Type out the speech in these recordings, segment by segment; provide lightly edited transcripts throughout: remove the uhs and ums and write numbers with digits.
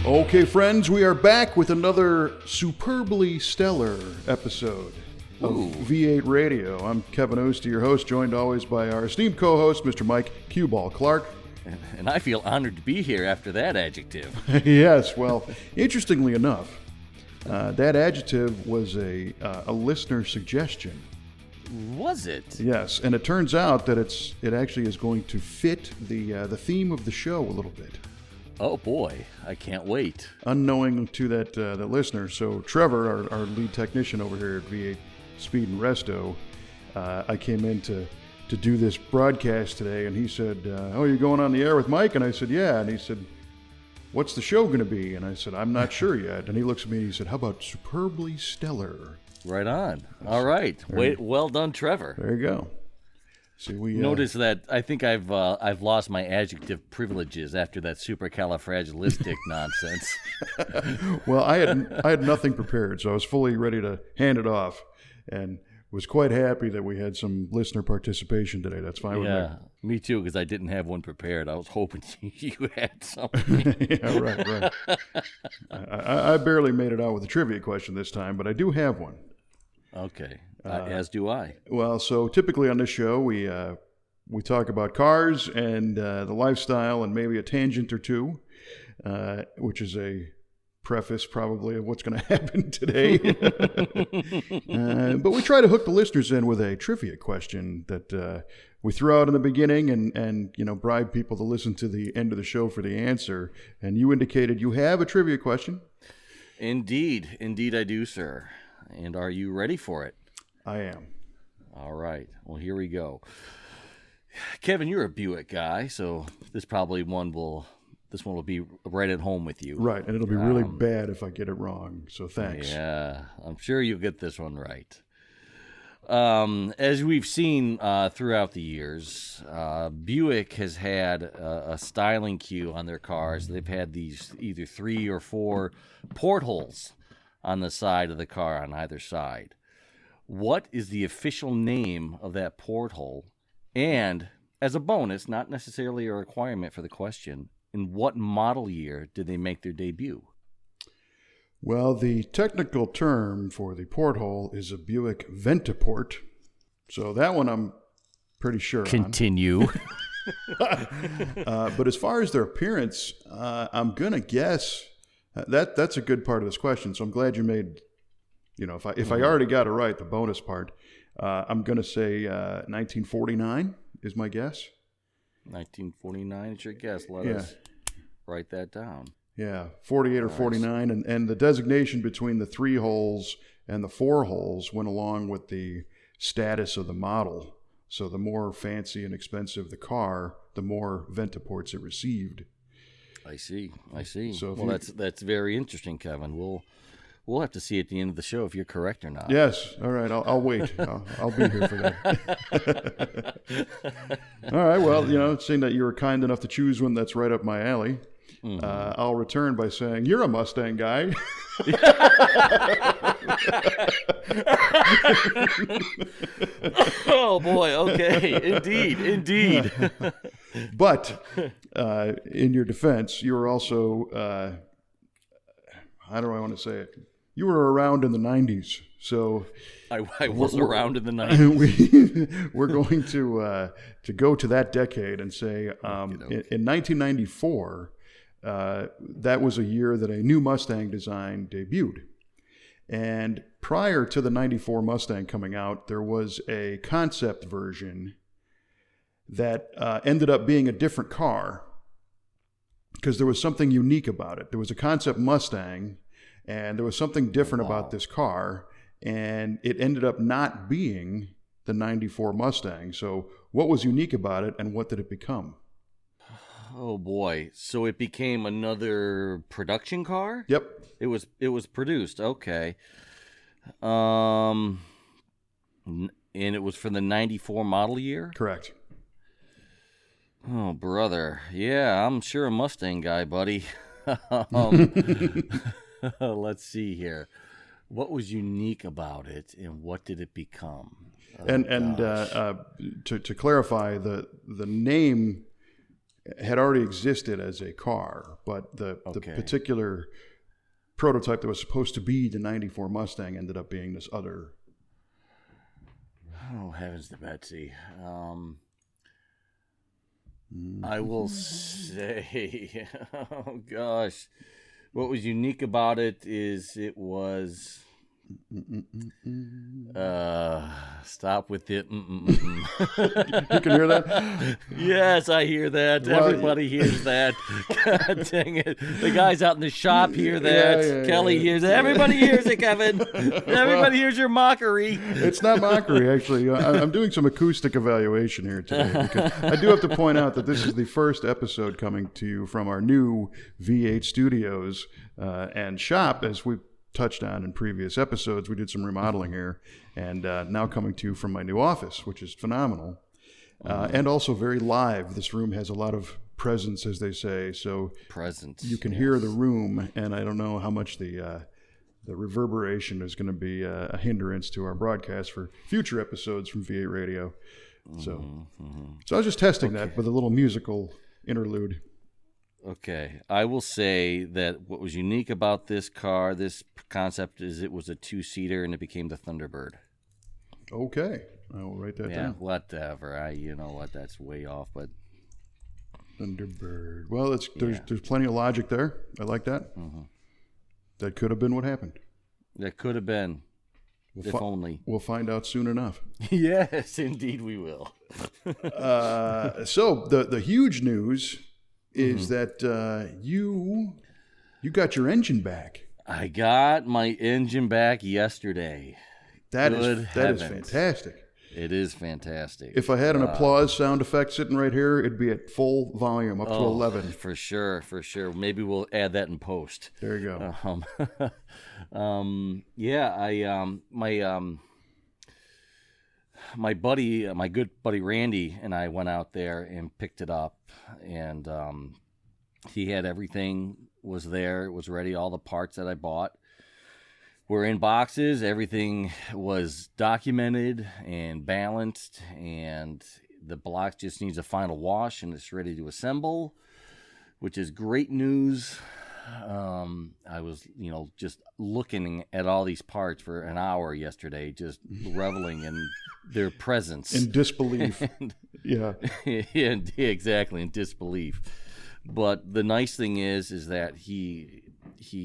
Okay, friends, we are back with another superbly stellar episode of V8 Radio. I'm Kevin Oosty, your host, joined always by our esteemed co-host, Mr. Mike Clarke. And I feel honored to be here after that adjective. Yes, well, interestingly enough, that adjective was a listener suggestion. Was it? Yes, and it turns out that it actually is going to fit the theme of the show a little bit. Oh boy, I can't wait. Unknowing to that listener. So Trevor, our lead technician over here at V8 Speed and Resto, I came in to do this broadcast today, and he said, "Oh, you're going on the air with Mike?" And I said, "Yeah." And he said, "What's the show going to be?" And I said, "I'm not sure yet." And he looks at me and he said, "How about superbly stellar?" Right on. All right. Well done, Trevor. There you go. See, we notice that I think I've lost my adjective privileges after that supercalifragilistic nonsense. Well, I had nothing prepared, so I was fully ready to hand it off, and was quite happy that we had some listener participation today. That's fine with me. Yeah, me too, because I didn't have one prepared. I was hoping you had something. Yeah, right. I barely made it out with a trivia question this time, but I do have one. Okay, as do I. Well, so typically on this show, we talk about cars and the lifestyle and maybe a tangent or two, which is a preface probably of what's going to happen today. But we try to hook the listeners in with a trivia question that we throw out in the beginning and bribe people to listen to the end of the show for the answer. And you indicated you have a trivia question. Indeed I do, sir. And are you ready for it? I am. All right. Well, here we go. Kevin, you're a Buick guy, so this one will be right at home with you. Right, and it'll be really bad if I get it wrong. So thanks. Yeah, I'm sure you'll get this one right. As we've seen throughout the years, Buick has had a styling cue on their cars. They've had these either 3 or 4 portholes on the side of the car on either side. What is the official name of that porthole? And as a bonus, not necessarily a requirement for the question, in what model year did they make their debut? Well, the technical term for the porthole is a Buick Ventaport. So that one I'm pretty sure Continue. But as far as their appearance, I'm going to guess that's a good part of this question. So I'm glad you made, if I already got it right, the bonus part, I'm going to say 1949 is my guess. 1949 is your guess. Let us write that down. Yeah, 48 or 49. And the designation between the 3 holes and the 4 holes went along with the status of the model. So the more fancy and expensive the car, the more Ventaports it received. I see. So that's very interesting, Kevin. We'll have to see at the end of the show if you're correct or not. Yes. All right. I'll wait. I'll be here for that. All right. Well, seeing that you were kind enough to choose one that's right up my alley, I'll return by saying you're a Mustang guy. Oh boy. Okay. Indeed. But in your defense, you were also, how do I want to say it? You were around in the 90s. So I was around in the 90s. We're going to go to that decade and say in 1994, that was a year that a new Mustang design debuted. And prior to the 94 Mustang coming out, there was a concept version that ended up being a different car because there was something unique about it. There was a concept Mustang, and there was something different about this car, and it ended up not being the 94 Mustang. So what was unique about it, and what did it become? Oh boy! So it became another production car? Yep. It was produced. Okay. And it was for the 94 model year? Correct. Oh, brother. Yeah, I'm sure a Mustang guy, buddy. Let's see here. What was unique about it, and what did it become? To clarify, the name had already existed as a car, but the particular prototype that was supposed to be the 94 Mustang ended up being this other. Oh, heavens to Betsy. I will say, oh gosh, what was unique about it is it was. Stop with it. You can hear that? Yes, I hear that. Well, everybody hears that. God dang it. The guys out in the shop hear that. Yeah, Kelly hears it. Everybody hears it, Kevin. Everybody hears your mockery. It's not mockery, actually. I'm doing some acoustic evaluation here today. Because I do have to point out that this is the first episode coming to you from our new V8 studios and shop, as we touched on in previous episodes. We did some remodeling here, and now coming to you from my new office, which is phenomenal, and also very live. This room has a lot of presence, as they say, so you can hear the room, and I don't know how much the reverberation is going to be a hindrance to our broadcast for future episodes from V8 Radio. So I was just testing that with a little musical interlude. Okay, I will say that what was unique about this car, this concept, is it was a two-seater and it became the Thunderbird. Okay, I will write that down. Yeah, whatever. You know what? That's way off, but Thunderbird. Well, there's plenty of logic there. I like that. That could have been what happened. That could have been. If only. We'll find out soon enough. Yes, indeed, we will. So the huge news is that you got your engine back. I got my engine back yesterday. That is fantastic. It is fantastic. If I had an applause sound effect sitting right here, it'd be at full volume, up to 11. For sure. Maybe we'll add that in post. There you go. My good buddy Randy and I went out there and picked it up, and he had everything was there. It was ready. All the parts that I bought were in boxes. Everything was documented and balanced, and the block just needs a final wash, and it's ready to assemble, which is great news. I was, just looking at all these parts for an hour yesterday, just reveling in their presence. In disbelief. Yeah, exactly, in disbelief. But the nice thing is that he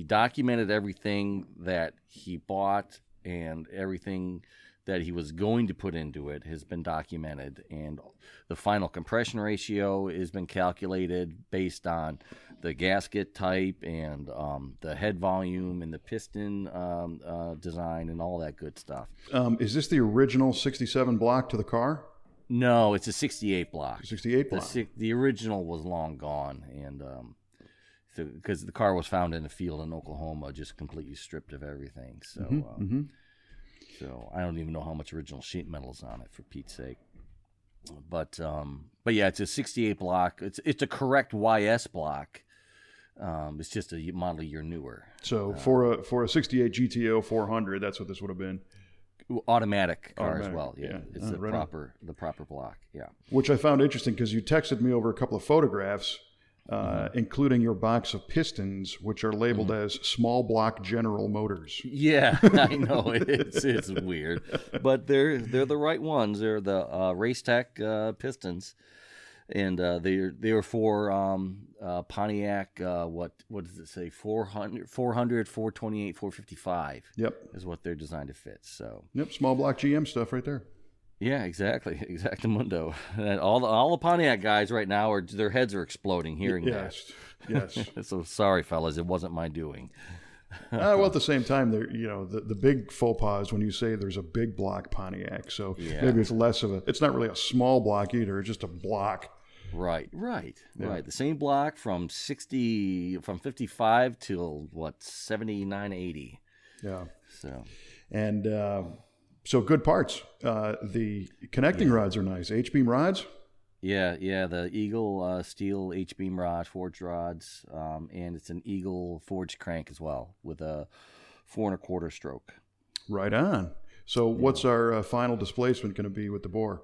documented everything that he bought, and everything that he was going to put into it has been documented, and the final compression ratio has been calculated based on the gasket type and the head volume and the piston design and all that good stuff. Is this the original 67 block to the car? No, it's a 68 block. 68 block. The original was long gone, and because the car was found in a field in Oklahoma, just completely stripped of everything. So, so I don't even know how much original sheet metal's on it, for Pete's sake. But yeah, it's a 68 block. It's a correct YS block. It's just a model year newer. So for a 68 GTO 400, that's what this would have been. Automatic car as well. Yeah, it's the proper block. Yeah, which I found interesting because you texted me over a couple of photographs, including your box of pistons, which are labeled as small block General Motors. Yeah, I know it's weird, but they're the right ones. They're the Racetech pistons, and they are for Pontiac. What does it say? 400, 428, 455. Yep, is what they're designed to fit. So yep, small block GM stuff right there. Yeah, exactly, exactamundo. And all the Pontiac guys right now their heads are exploding hearing that. Yes. So sorry, fellas, it wasn't my doing. Well, at the same time, the big faux pas is when you say there's a big block Pontiac. So maybe it's less of it's not really a small block either. It's just a block. Right. The same block from 55 till 79, 80. Yeah. So. And. So good parts. The connecting rods are nice. H-beam rods? Yeah. The Eagle steel H-beam rod, forged rods, and it's an Eagle forged crank as well with a 4 1/4 stroke. Right on. So what's our final displacement going to be with the bore?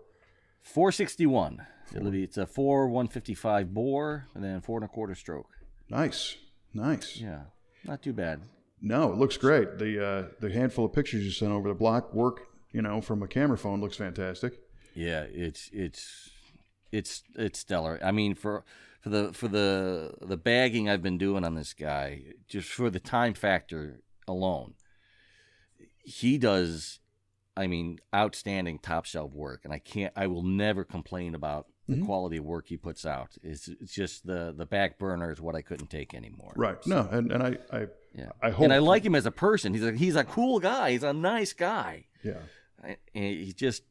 461. It's a 4 155 bore and then 4 1/4 stroke. Nice. Yeah, not too bad. No, it looks great. The handful of pictures you sent over the block work, from a camera phone looks fantastic. Yeah, it's stellar. I mean, for the bagging I've been doing on this guy, just for the time factor alone, he does, outstanding top shelf work, and I will never complain about the quality of work he puts out. It's just the back burner is what I couldn't take anymore. Right. So, no, and I hope, and I like him as a person. He's a cool guy. He's a nice guy. Yeah. And he just,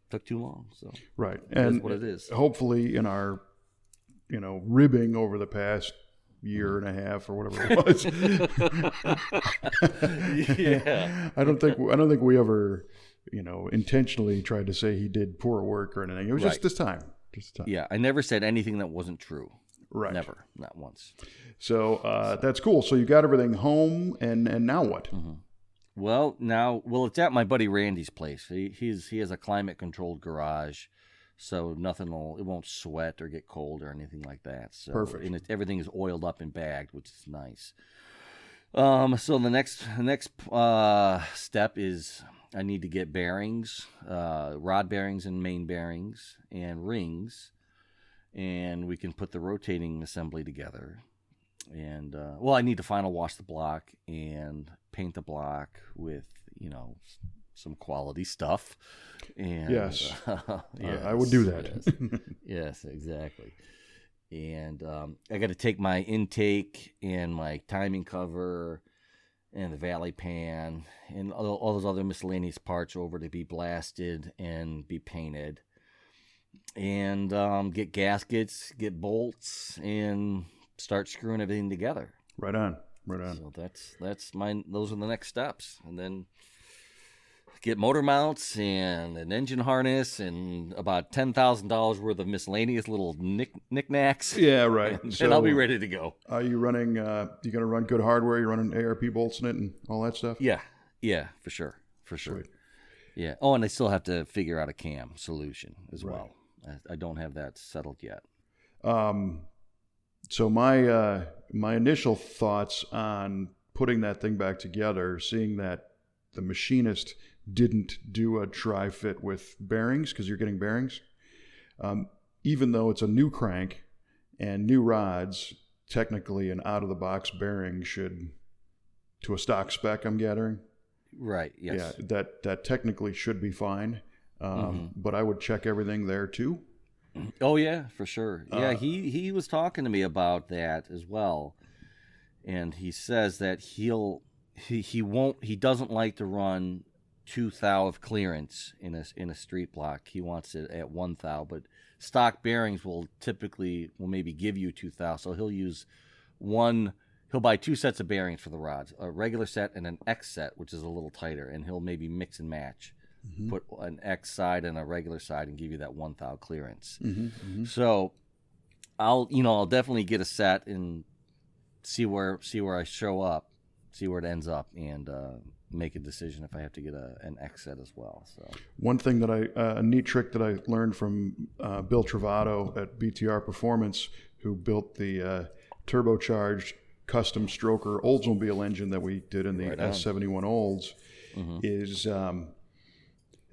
took too long. So right, and what it is. Hopefully, in our, ribbing over the past year and a half or whatever it was. Yeah. I don't think we ever, intentionally tried to say he did poor work or anything. It was just this time. Yeah, I never said anything that wasn't true. Right. Never, not once. So that's cool. So you got everything home, and now what? Mm-hmm. Well, it's at my buddy Randy's place. He has a climate controlled garage, so it won't sweat or get cold or anything like that. So, perfect. And everything is oiled up and bagged, which is nice. So the next step is I need to get bearings, rod bearings and main bearings and rings, and we can put the rotating assembly together. And I need to final wash the block and paint the block with some quality stuff. And yes, yes, I would do that. Yes, exactly. And I got to take my intake and my timing cover and the valley pan and all those other miscellaneous parts over to be blasted and be painted, and get gaskets, get bolts, and start screwing everything together. Right on. So those are the next steps, and then get motor mounts and an engine harness and about $10,000 worth of miscellaneous little knickknacks. Yeah, right. And I'll be ready to go. Are you running? You gonna run good hardware? You running ARP bolts in it and all that stuff? Yeah, for sure. Sweet. Yeah. Oh, and I still have to figure out a cam solution as well. I don't have that settled yet. So my initial thoughts on putting that thing back together, seeing that the machinist didn't do a tri-fit with bearings, because you're getting bearings, even though it's a new crank and new rods, technically an out-of-the-box bearing should, to a stock spec, I'm gathering. Right, yes. Yeah, that technically should be fine, but I would check everything there too. Oh yeah, for sure. Yeah, he was talking to me about that as well, and he says that he doesn't like to run 2 thou of clearance in a street block. He wants it at 1 thou, but stock bearings will maybe give you 2 thou, so he'll buy 2 sets of bearings for the rods, a regular set and an X set, which is a little tighter, and he'll maybe mix and match. Mm-hmm. Put an X side and a regular side and give you that 1 thou clearance. Mm-hmm, mm-hmm. So I'll definitely get a set and see where I show up, see where it ends up, and make a decision if I have to get an X set as well. So one thing that a neat trick that I learned from Bill Travato at BTR Performance, who built the turbocharged custom stroker Oldsmobile engine that we did in the S71 Olds, is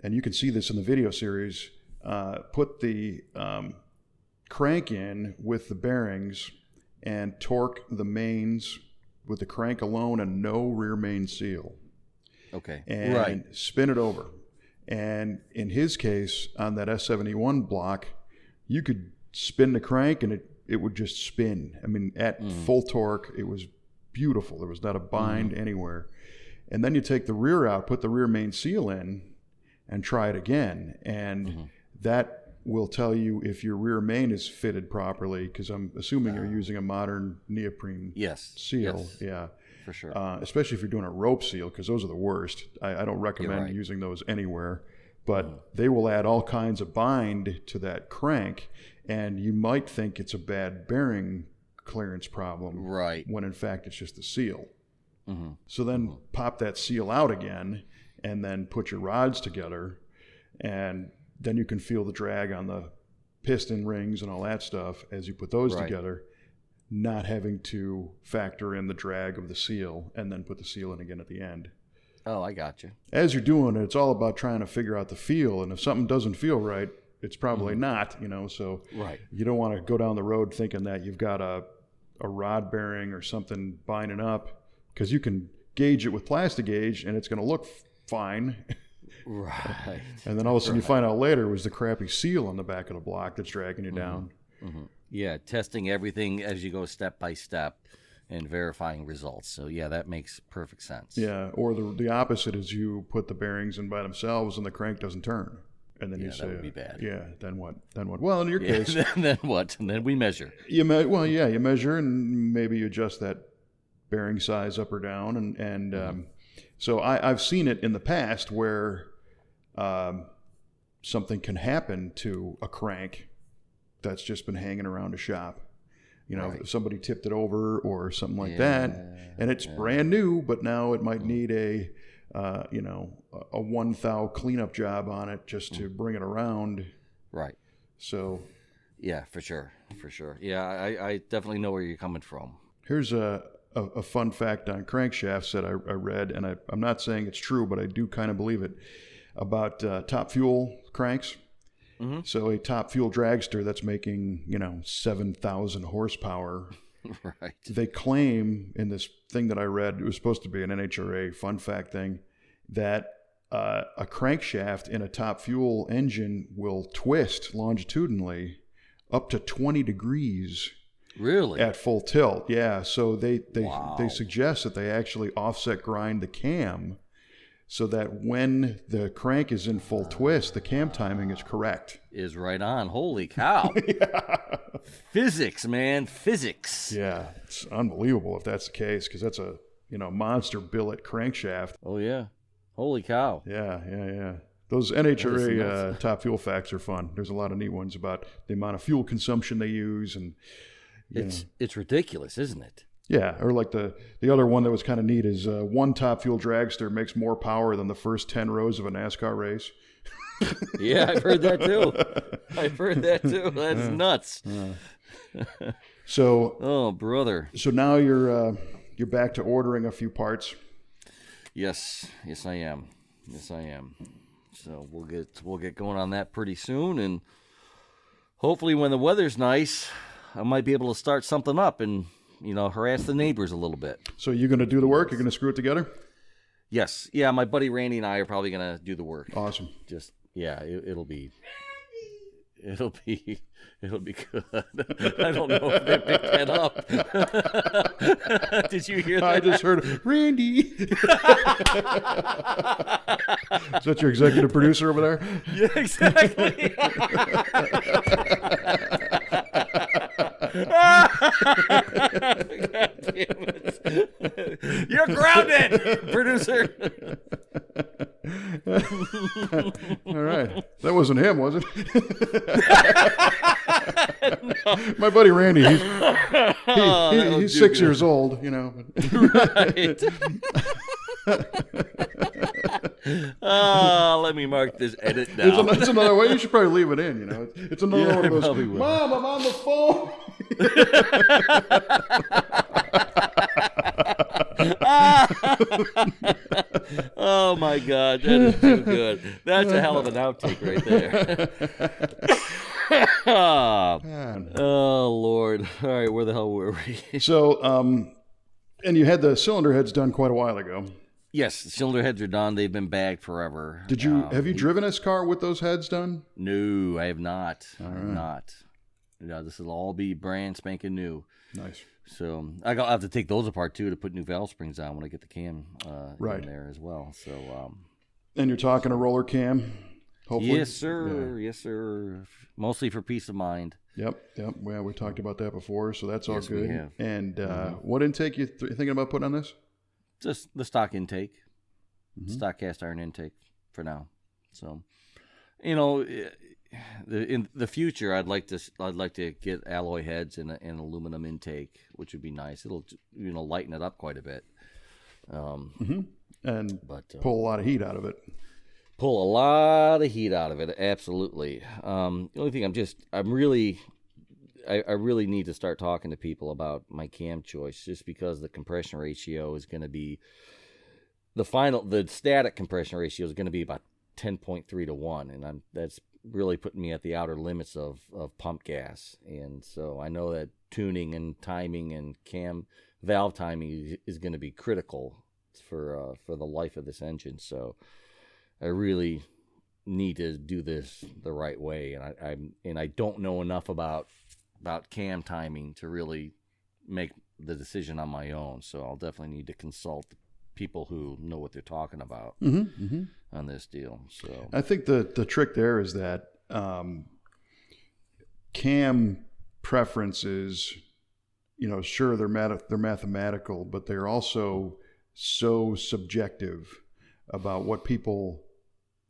and you can see this in the video series, put the crank in with the bearings and torque the mains with the crank alone and no rear main seal. Okay. And spin it over. And in his case, on that S71 block, you could spin the crank and it would just spin. I mean, at full torque, it was beautiful. There was not a bind anywhere. And then you take the rear out, put the rear main seal in, and try it again. And that will tell you if your rear main is fitted properly, because I'm assuming you're using a modern neoprene seal. Yes. Yeah. For sure. Especially if you're doing a rope seal, because those are the worst. I don't recommend using those anywhere. But they will add all kinds of bind to that crank, and you might think it's a bad bearing clearance problem. Right. When in fact it's just the seal. So then pop that seal out again, and then put your rods together, and then you can feel the drag on the piston rings and all that stuff, as you put those together, not having to factor in the drag of the seal and then put the seal in again at the end. Oh, I got you. As you're doing it, it's all about trying to figure out the feel, and if something doesn't feel right, it's probably not, so you don't want to go down the road thinking that you've got a rod bearing or something binding up, because you can gauge it with plastic gauge and it's going to look fine. Right. And then all of a sudden you find out later it was the crappy seal on the back of the block that's dragging you down. Mm-hmm. Yeah, testing everything as you go step by step and verifying results. So, yeah, that makes perfect sense. Yeah, or the opposite is you put the bearings in by themselves and the crank doesn't turn. And then you say, that would be bad. Yeah, then what? Well, in your case. Then what? And then we measure. You measure and maybe you adjust that bearing size up or down. And so I've seen it in the past where something can happen to a crank that's just been hanging around a shop. If somebody tipped it over or something like that, and it's brand new, but now it might need a 1 thou cleanup job on it just to bring it around. Right. So. Yeah, for sure. Yeah, I definitely know where you're coming from. Here's a fun fact on crankshafts that I read, and I'm not saying it's true, but I do kind of believe it, about top fuel cranks. Mm-hmm. So a top fuel dragster that's making 7,000 horsepower. Right. They claim in this thing that I read, it was supposed to be an NHRA fun fact thing, that a crankshaft in a top fuel engine will twist longitudinally up to 20 degrees. Really? At full tilt, yeah. So they suggest that they actually offset grind the cam so that when the crank is in full twist, the cam timing is correct. Is right on. Holy cow. Yeah. Physics, man. Physics. Yeah. It's unbelievable if that's the case, because that's a monster billet crankshaft. Oh, yeah. Holy cow. Yeah. Those NHRA top fuel facts are fun. There's a lot of neat ones about the amount of fuel consumption they use. And it's ridiculous, isn't it? Yeah, or like the other one that was kind of neat is one top fuel dragster makes more power than the first 10 rows of a NASCAR race. Yeah, I've heard that too. That's nuts. So, oh brother. So now you're back to ordering a few parts. Yes, I am. So we'll get going on that pretty soon, and hopefully when the weather's nice, I might be able to start something up and harass the neighbors a little bit. So you're going to do the work? You're going to screw it together? Yes. Yeah, my buddy Randy and I are probably going to do the work. Awesome. Just, yeah, it'll be good. I don't know if they picked that up. Did you hear that? I just heard, Randy. Is that your executive producer over there? Yeah, exactly. God damn it. You're grounded, producer. All right. That wasn't him, was it? No. My buddy Randy, he's 6 years old, Right. Let me mark this edit down. It's another way. You should probably leave it in, It's another one of those, Mom, I'm on the phone. Oh my God, that is too good. That's a hell of an outtake right there. Oh Lord. All right, where the hell were we? So, and you had the cylinder heads done quite a while ago. Yes, the cylinder heads are done. They've been bagged forever. Have you driven this car with those heads done? No, I have not. Not. This will all be brand spanking new. Nice. So I'll have to take those apart too to put new valve springs on when I get the cam in there as well. So. And you're talking a roller cam, hopefully. Yes, sir. Yeah. Yes, sir. Mostly for peace of mind. Yep. Well, we talked about that before, so that's all good. We have. And what intake you thinking about putting on this? Just the stock intake, stock cast iron intake for now. So, in the future, I'd like to get alloy heads and an aluminum intake, which would be nice. It'll lighten it up quite a bit. And pull a lot of heat out of it. pull a lot of heat out of it. Absolutely. The only thing I really need to start talking to people about my cam choice, just because the compression ratio is going to be the static compression ratio is going to be about 10.3 to 1, and that's really putting me at the outer limits of pump gas. And so I know that tuning and timing and cam valve timing is going to be critical for the life of this engine. So I really need to do this the right way, and I don't know enough about cam timing to really make the decision on my own. So I'll definitely need to consult people who know what they're talking about on this deal. So I think the trick there is that cam preferences, sure, they're mathematical, but they're also so subjective about what people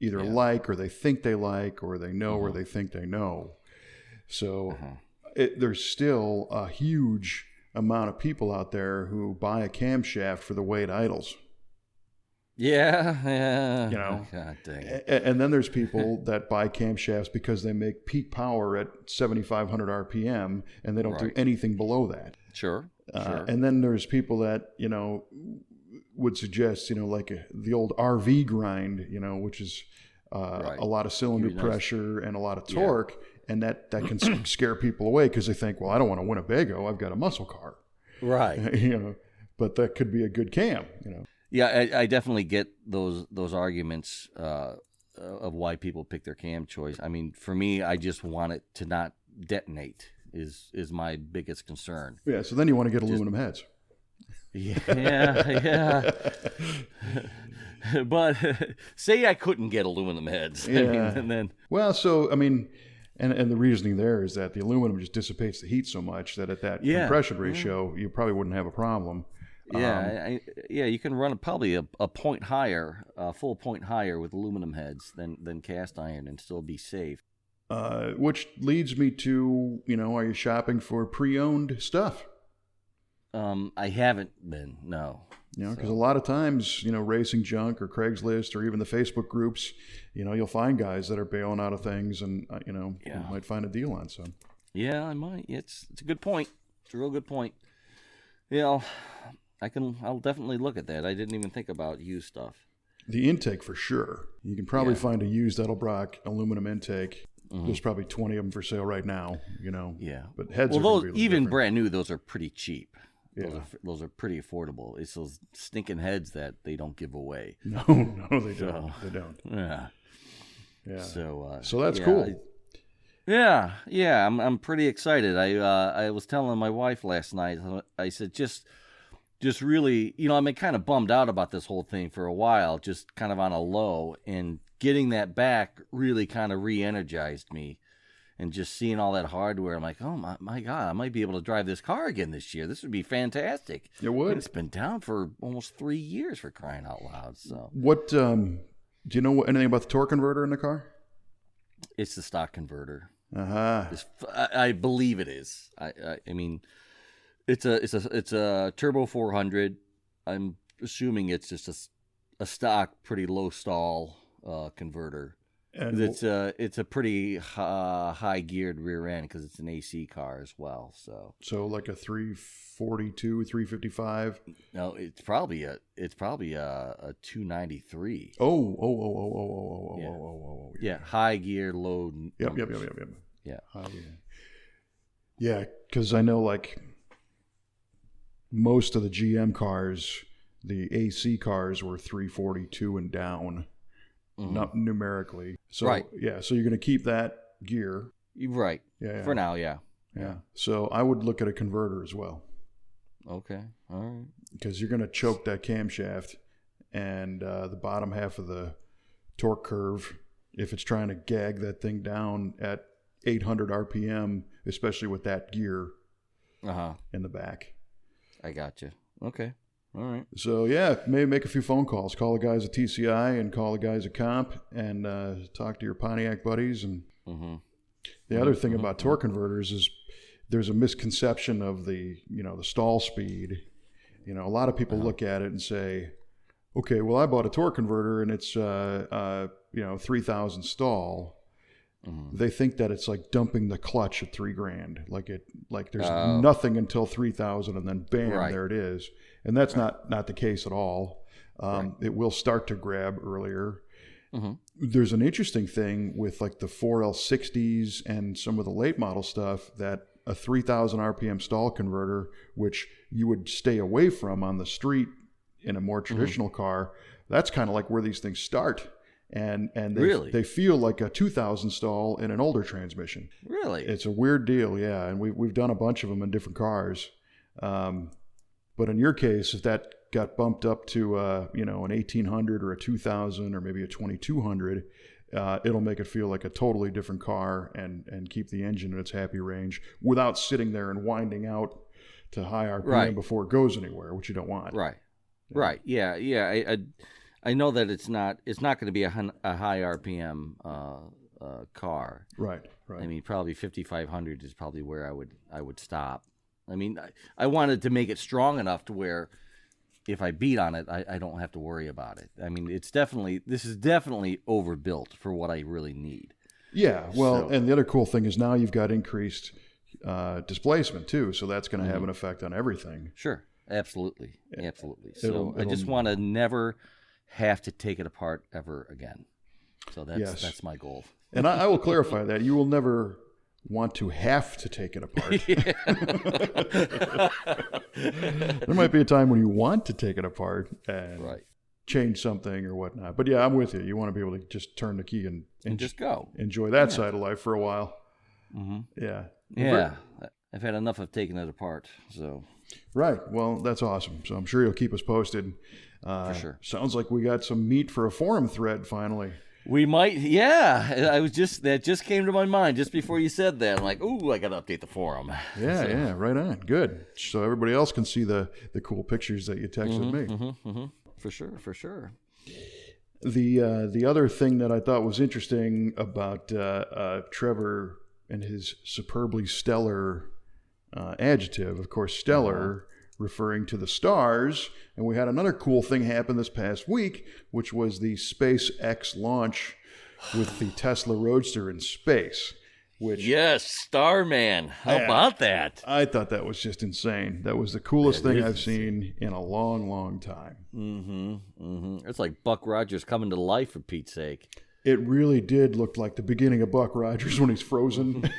either like, or they think they like, or they know, or they think they know. So there's still a huge amount of people out there who buy a camshaft for the way it idles. Yeah. God dang it. And then there's people that buy camshafts because they make peak power at 7,500 RPM, and they don't do anything below that. Sure. And then there's people that, would suggest, like the old RV grind, which is a lot of cylinder pressure and a lot of torque. And that can scare people away because they think, well, I don't want a Winnebago. I've got a muscle car. Right. But that could be a good cam, Yeah, I definitely get those arguments of why people pick their cam choice. I mean, for me, I just want it to not detonate is my biggest concern. Yeah, so then you want to get aluminum heads. Yeah. But say I couldn't get aluminum heads. Yeah. And then... Well, so, I mean... And the reasoning there is that the aluminum just dissipates the heat so much that at that compression ratio, you probably wouldn't have a problem. Yeah, you can run probably a point higher, a full point higher with aluminum heads than cast iron and still be safe. Which leads me to, are you shopping for pre-owned stuff? I haven't been, no. Because a lot of times, Racing Junk or Craigslist or even the Facebook groups, you'll find guys that are bailing out of things, and you might find a deal on some. Yeah, I might. It's a good point. It's a real good point. I'll definitely look at that. I didn't even think about used stuff. The intake for sure. You can probably find a used Edelbrock aluminum intake. There's probably 20 of them for sale right now. Yeah. But heads. Well, those even different. Brand new, those are pretty cheap. Yeah. Those are pretty affordable. It's those stinking heads that they don't give away. No, they don't. They don't. Yeah. Yeah. So that's cool. I'm pretty excited. I was telling my wife last night. I said just really, I've been kind of bummed out about this whole thing for a while, just kind of on a low, and getting that back really kind of re-energized me. And just seeing all that hardware, I'm like, oh my God, I might be able to drive this car again this year. This would be fantastic. It would. And it's been down for almost 3 years, for crying out loud. So, what do you know anything about the torque converter in the car? It's the stock converter. I believe it is. I mean, it's a turbo 400. I'm assuming it's just a stock, pretty low stall converter. And it's a pretty high geared rear end because it's an AC car as well. So like a 342, 355. No, it's probably a 293. Oh. Yeah, high gear, low. Yep. Yeah. Yeah, because I know like most of the GM cars, the AC cars were 342 and down. Not numerically. So, so you're going to keep that gear. Right. Yeah. For now, yeah. So I would look at a converter as well. Okay. All right. Because you're going to choke that camshaft and the bottom half of the torque curve, if it's trying to gag that thing down at 800 RPM, especially with that gear in the back. I got you. Okay. All right. So, maybe make a few phone calls. Call the guys at TCI and call the guys at Comp and talk to your Pontiac buddies. And the other thing about torque converters is there's a misconception of the stall speed. A lot of people look at it and say, Okay, well, I bought a torque converter, and it's 3,000 stall. Mm-hmm. They think that it's like dumping the clutch at $3,000. Like there's nothing until 3,000, and then bam, there it is. And that's not the case at all. It will start to grab earlier. Mm-hmm. There's an interesting thing with like the 4L60s and some of the late model stuff, that a 3,000 RPM stall converter, which you would stay away from on the street in a more traditional car, that's kind of like where these things start. And they feel like a 2,000 stall in an older transmission. Really? It's a weird deal, yeah. And we've done a bunch of them in different cars. But in your case, if that got bumped up to an 1,800 or a 2,000 or maybe a 2,200, it'll make it feel like a totally different car and keep the engine in its happy range without sitting there and winding out to high RPM before it goes anywhere, which you don't want. Right. Yeah. Right. Yeah. I know that it's not going to be a high RPM car. Right. I mean, probably 5,500 is probably where I would stop. I mean, I wanted to make it strong enough to where if I beat on it, I don't have to worry about it. I mean, this is definitely overbuilt for what I really need. Yeah. Well, and the other cool thing is now you've got increased displacement too, so that's going to have an effect on everything. Sure. Absolutely. So I just want to never have to take it apart ever again. So that's my goal. And I will clarify that you will never want to have to take it apart. There might be a time when you want to take it apart and change something or whatnot. But yeah, I'm with you. You want to be able to just turn the key and just go. Enjoy that side of life for a while. Mm-hmm. Yeah. Yeah. I've had enough of taking it apart. So. Right. Well, that's awesome. So I'm sure you'll keep us posted. For sure. Sounds like we got some meat for a forum thread finally. We might, yeah. That just came to my mind just before you said that. I'm like, ooh, I got to update the forum. Yeah, right on. Good. So everybody else can see the cool pictures that you texted me. Mm-hmm, mm-hmm. For sure. The other thing that I thought was interesting about Trevor and his superbly stellar adjective, of course, stellar, referring to the stars. And we had another cool thing happen this past week, which was the SpaceX launch with the Tesla Roadster in space. Which, yes, Starman. How about that? I thought that was just insane. That was the coolest thing I've seen in a long, long time. Mm-hmm. It's like Buck Rogers coming to life, for Pete's sake. It really did look like the beginning of Buck Rogers when he's frozen.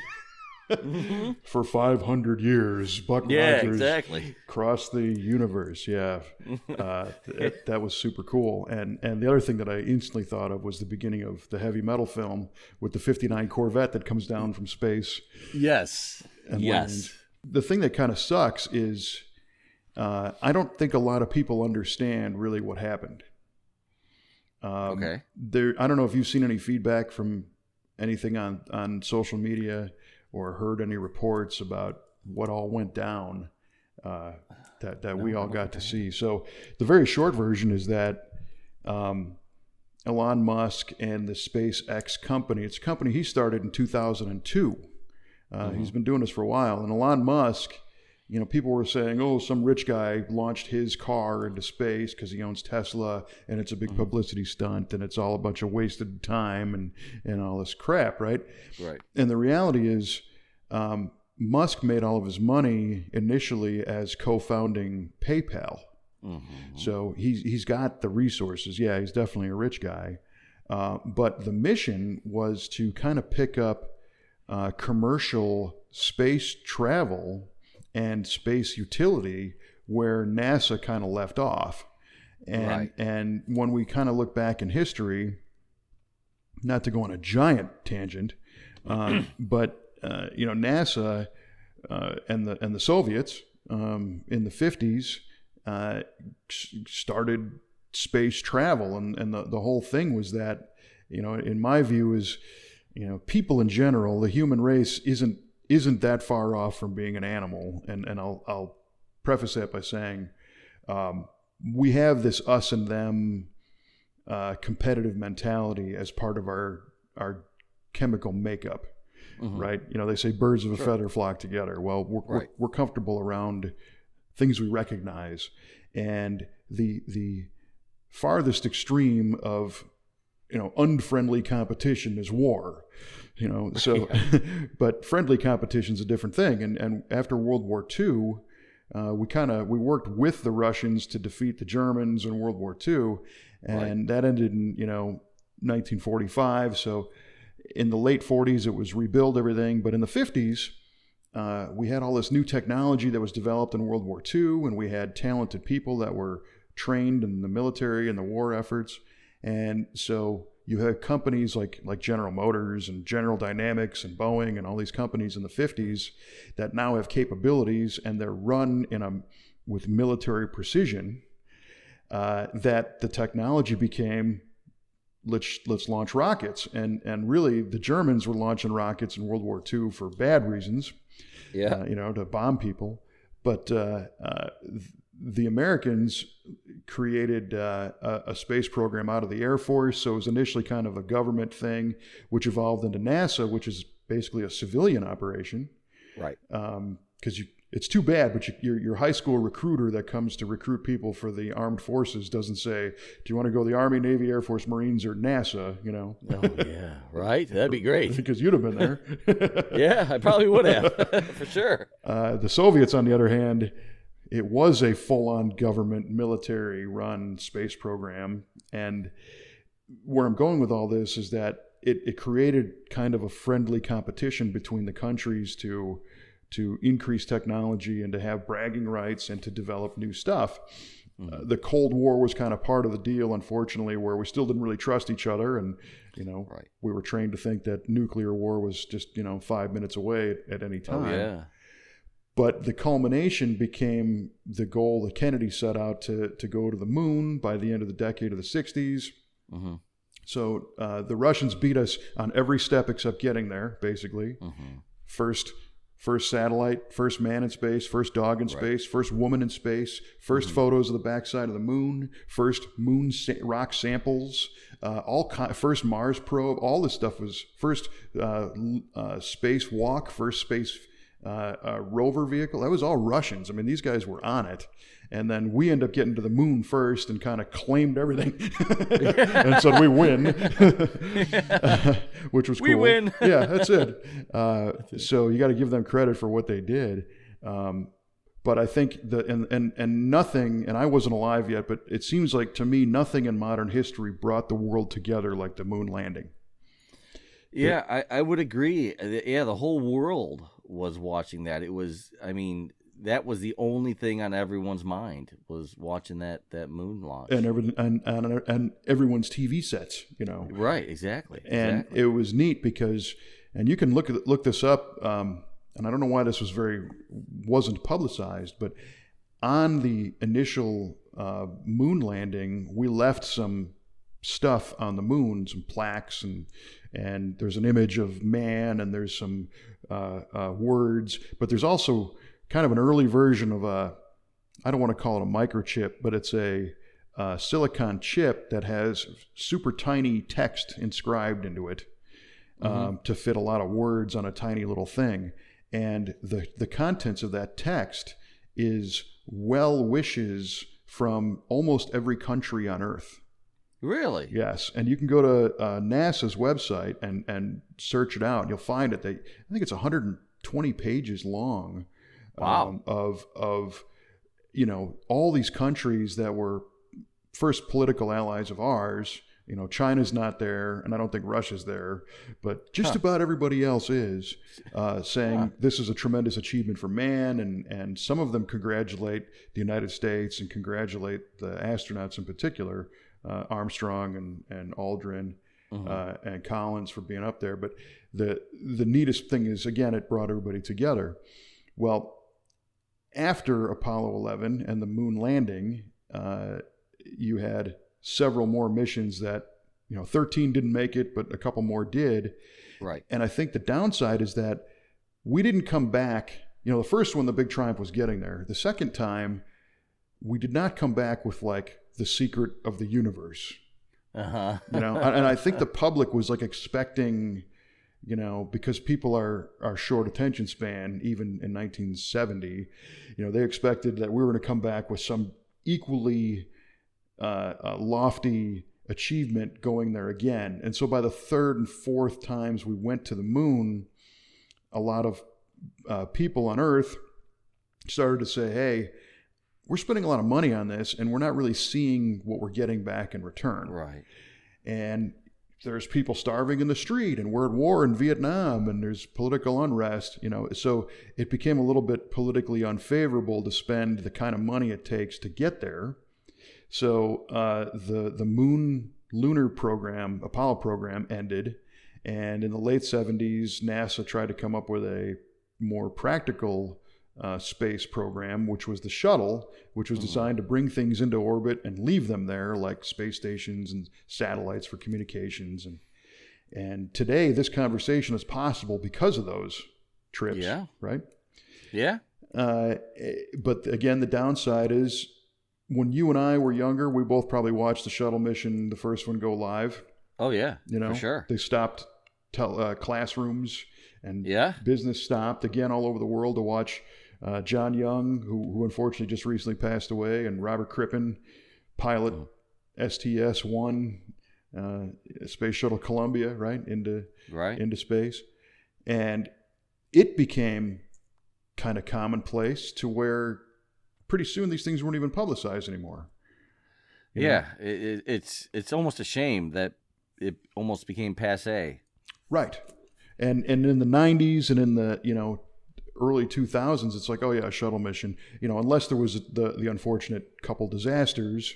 For 500 years, Buck Rogers crossed the universe. Yeah, that was super cool. And the other thing that I instantly thought of was the beginning of the heavy metal film with the 59 Corvette that comes down from space. Yes. Lands. The thing that kind of sucks is I don't think a lot of people understand really what happened. Okay. I don't know if you've seen any feedback from anything on social media or heard any reports about what all went down that we all got to see. So the very short version is that Elon Musk and the SpaceX company, it's a company he started in 2002. He's been doing this for a while. And Elon Musk, people were saying, oh, some rich guy launched his car into space because he owns Tesla and it's a big publicity stunt and it's all a bunch of wasted time and all this crap, right? Right. And the reality is Musk made all of his money initially as co-founding PayPal. Mm-hmm. So he's got the resources. Yeah, he's definitely a rich guy. But the mission was to kind of pick up commercial space travel and space utility where NASA kind of left off. And when we kind of look back in history, not to go on a giant tangent, but NASA and the Soviets in the 50s started space travel, and the whole thing was that, in my view, is people in general, the human race isn't that far off from being an animal, and I'll preface that by saying we have this us and them competitive mentality as part of our chemical makeup. Mm-hmm. Right? They say birds of a feather flock together. Well, we're comfortable around things we recognize, and the farthest extreme of, unfriendly competition is war. So, but friendly competition is a different thing. And after World War II, we worked with the Russians to defeat the Germans in World War II, and that ended in 1945. So in the late 40s, it was rebuild everything, but in the 50s, we had all this new technology that was developed in World War II, and we had talented people that were trained in the military and the war efforts, and so you had companies like General Motors and General Dynamics and Boeing and all these companies in the 50s that now have capabilities, and they're run with military precision, that the technology became, let's launch rockets. And really the Germans were launching rockets in World War II for bad reasons, to bomb people. But the Americans created a space program out of the Air Force. So it was initially kind of a government thing, which evolved into NASA, which is basically a civilian operation. Right. Because it's too bad, but your high school recruiter that comes to recruit people for the armed forces doesn't say, do you want to go the Army, Navy, Air Force, Marines, or NASA, Oh, yeah, right? That'd be great. Because you'd have been there. Yeah, I probably would have, for sure. The Soviets, on the other hand, it was a full-on government, military-run space program. And where I'm going with all this is that it created kind of a friendly competition between the countries to increase technology and to have bragging rights and to develop new stuff. Mm-hmm. The Cold War was kind of part of the deal, unfortunately, where we still didn't really trust each other. And, we were trained to think that nuclear war was just, 5 minutes away at any time. Oh, yeah. But the culmination became the goal that Kennedy set out to go to the moon by the end of the decade of the 60s. Mm-hmm. So the Russians beat us on every step except getting there, basically. Mm-hmm. First satellite, first man in space, first dog in space, first woman in space, first photos of the backside of the moon, first moon rock samples, first Mars probe. All this stuff was first spacewalk, first space rover vehicle. That was all Russians. I mean, these guys were on it. And then we end up getting to the moon first and kind of claimed everything. And so we win, which was cool. We win. Yeah, that's it. So you got to give them credit for what they did. But I think and nothing, and I wasn't alive yet, but it seems like to me, nothing in modern history brought the world together like the moon landing. Yeah, I would agree. Yeah, the whole world was watching that. It was, that was the only thing on everyone's mind, was watching that moon launch. And everyone's TV sets, Right, exactly. And it was neat because, and you can look this up, and I don't know why this wasn't publicized, but on the initial moon landing, we left some stuff on the moon, some plaques, and there's an image of man, and there's some words, but there's also kind of an early version of I don't want to call it a microchip, but it's a silicon chip that has super tiny text inscribed into it to fit a lot of words on a tiny little thing. And the contents of that text is well wishes from almost every country on Earth. Really? Yes. And you can go to NASA's website and search it out. You'll find it. I think it's 120 pages long. Wow. Of all these countries that were first political allies of ours. China's not there, and I don't think Russia's there, but just about everybody else is, saying this is a tremendous achievement for man, and some of them congratulate the United States and congratulate the astronauts in particular, Armstrong and Aldrin and Collins for being up there. But the neatest thing is, again, it brought everybody together. Well, after Apollo 11 and the moon landing, you had several more missions that, 13 didn't make it, but a couple more did. Right. And I think the downside is that we didn't come back. The first one, the big triumph, was getting there. The second time, we did not come back with the secret of the universe. Uh-huh. And I think the public was expecting, because people are short attention span, even in 1970, they expected that we were going to come back with some equally lofty achievement going there again. And so by the third and fourth times we went to the moon, a lot of people on Earth started to say, hey, we're spending a lot of money on this and we're not really seeing what we're getting back in return. Right. And there's people starving in the street, and we're at war in Vietnam, and there's political unrest, so it became a little bit politically unfavorable to spend the kind of money it takes to get there. So the moon lunar program, Apollo program, ended, and in the late 70s, NASA tried to come up with a more practical space program, which was the shuttle, which was designed to bring things into orbit and leave them there, like space stations and satellites for communications. And today, this conversation is possible because of those trips. Yeah. Right? Yeah. But again, the downside is when you and I were younger, we both probably watched the shuttle mission, the first one, go live. Oh, yeah. For sure. They stopped classrooms, and business stopped again all over the world to watch John Young, who unfortunately just recently passed away, and Robert Crippen, pilot STS-1, Space Shuttle Columbia, right into space. And it became kind of commonplace to where pretty soon these things weren't even publicized anymore. It's almost a shame that it almost became passé. Right. And in the 90s and in the, early 2000s, it's like, oh yeah, a shuttle mission, unless there was the unfortunate couple disasters,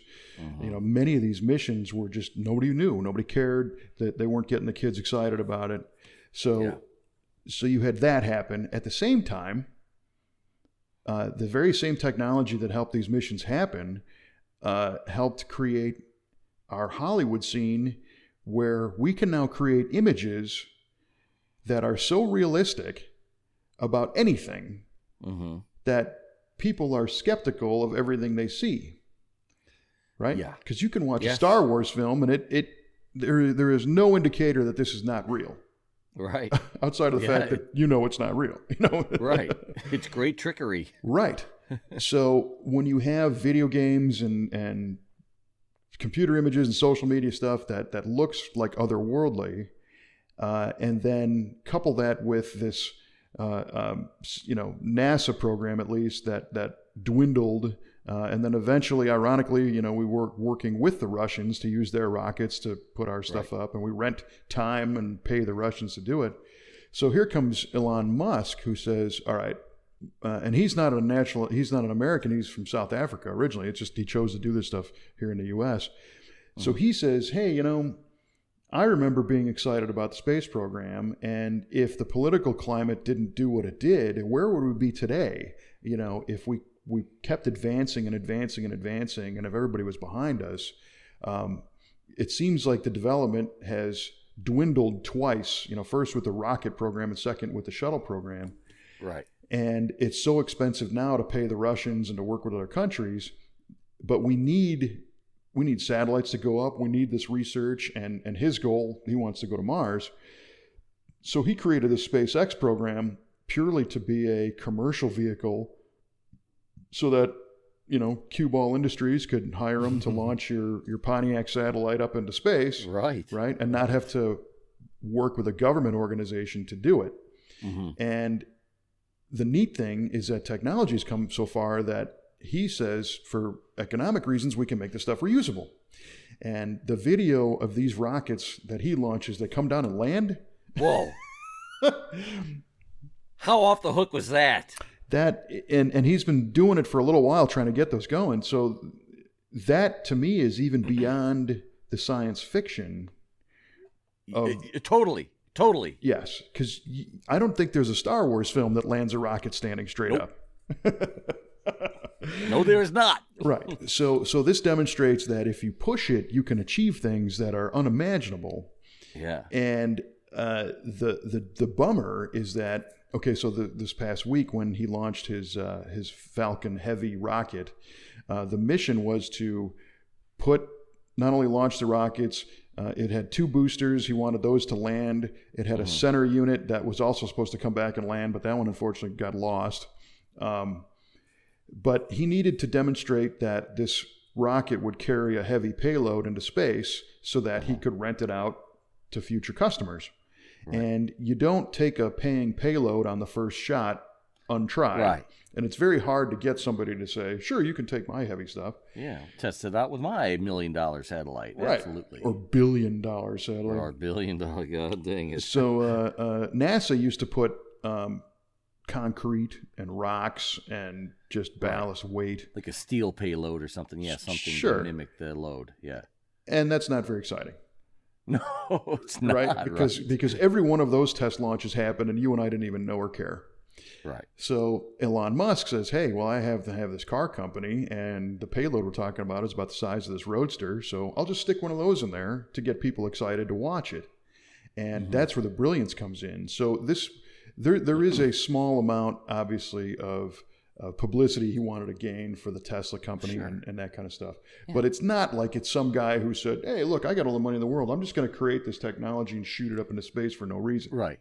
many of these missions were just, nobody knew, nobody cared, that they weren't getting the kids excited about it. So you had that happen. At the same time, the very same technology that helped these missions happen helped create our Hollywood scene, where we can now create images that are so realistic about anything that people are skeptical of everything they see. Right? Yeah. Because you can watch a Star Wars film and there is no indicator that this is not real. Right. Outside of the fact that it's not real. Right. It's great trickery. Right. So when you have video games and computer images and social media stuff that looks like otherworldly, and then couple that with this NASA program, at least, that dwindled, and then eventually, ironically, we were working with the Russians to use their rockets to put our stuff up, and we rent time and pay the Russians to do it. So here comes Elon Musk, who says, all right, and he's not an American, he's from South Africa originally. It's just he chose to do this stuff here in the U.S. So he says, hey, I remember being excited about the space program, and if the political climate didn't do what it did, where would we be today? If we kept advancing and advancing and advancing, and if everybody was behind us, it seems like the development has dwindled twice, first with the rocket program and second with the shuttle program. Right. And it's so expensive now to pay the Russians and to work with other countries, but we need satellites to go up. We need this research, and his goal, he wants to go to Mars. So he created this SpaceX program purely to be a commercial vehicle so that, Cue Ball Industries could hire him to launch your Pontiac satellite up into space. Right. Right. And not have to work with a government organization to do it. And the neat thing is that technology has come so far that he says, for economic reasons, we can make this stuff reusable. And the video of these rockets that he launches that come down and land. Whoa. How off the hook was that? And he's been doing it for a little while, trying to get those going. So that, to me, is even beyond the science fiction. Totally. Yes, because I don't think there's a Star Wars film that lands a rocket standing straight up. No, there is not. Right. So this demonstrates that if you push it, you can achieve things that are unimaginable. Yeah. And the bummer is that, so this past week when he launched his Falcon Heavy rocket, the mission was to not only launch the rockets, it had 2 boosters. He wanted those to land. It had a center unit that was also supposed to come back and land, but that one unfortunately got lost. But he needed to demonstrate that this rocket would carry a heavy payload into space so that he could rent it out to future customers. Right. And you don't take a paying payload on the first shot untried. Right. And it's very hard to get somebody to say, sure, you can take my heavy stuff. Yeah, test it out with my $1 million satellite. Right. Absolutely. Or $1 billion satellite. Or $1 billion, God dang it. So NASA used to put concrete and rocks and just ballast weight. Like a steel payload or something. Yeah, something to mimic the load. Yeah. And that's not very exciting. No, it's not. Right? Because every one of those test launches happened and you and I didn't even know or care. Right. So Elon Musk says, hey, well, I have to have this car company, and the payload we're talking about is about the size of this Roadster, so I'll just stick one of those in there to get people excited to watch it. And that's where the brilliance comes in. So there is a small amount, obviously, of publicity he wanted to gain for the Tesla company and that kind of stuff. Yeah. But it's not like it's some guy who said, hey, look, I got all the money in the world. I'm just going to create this technology and shoot it up into space for no reason. Right.